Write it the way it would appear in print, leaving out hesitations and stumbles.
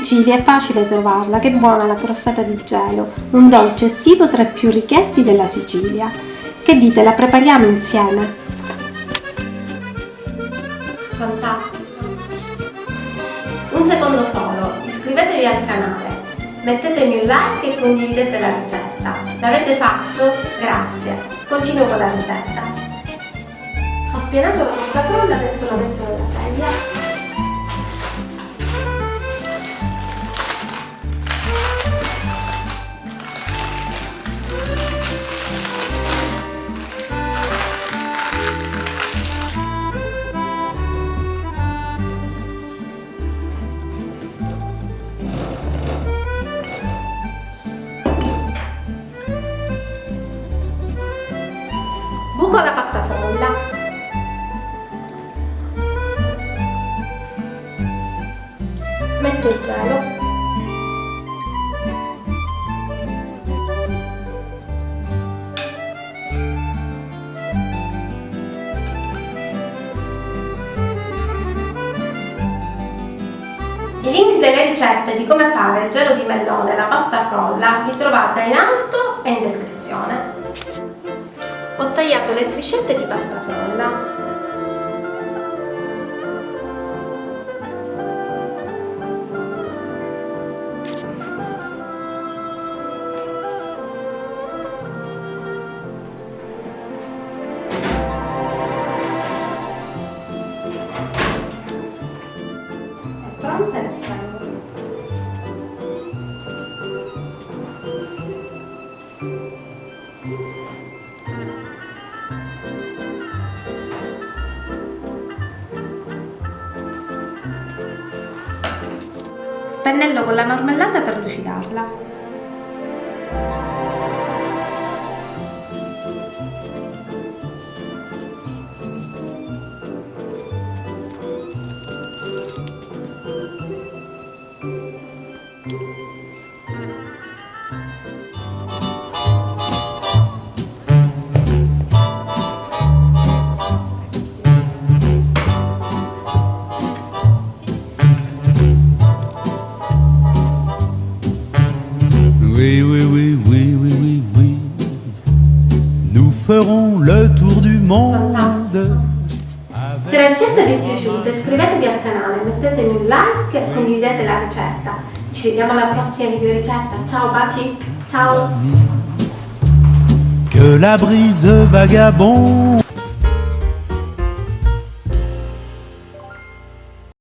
Sicilia è facile trovarla, che buona la crostata di gelo, un dolce estivo tra i più richiesti della Sicilia. Che dite, la prepariamo insieme? Fantastico! Un secondo solo, iscrivetevi al canale, mettetemi un like e condividete la ricetta. L'avete fatto? Grazie! Continuo con la ricetta. Ho spianato la pasta frolla, adesso la metto nella teglia. Buco la pasta frolla. Metto il gelo. I link delle ricette di come fare il gelo di melone e la pasta frolla li trovate in alto e in descrizione. Ho tagliato le striscette di pasta frolla. È pronta e stendo. Spennello con la marmellata per lucidarla. Oui, oui, oui, oui, oui, oui, oui. Nous ferons le tour du monde. Fantastico! Se la ricetta vi è piaciuta iscrivetevi al canale, mettetemi un like e condividete la ricetta. Ci vediamo alla prossima video ricetta. Ciao baci! Ciao! Que la brise vagabonde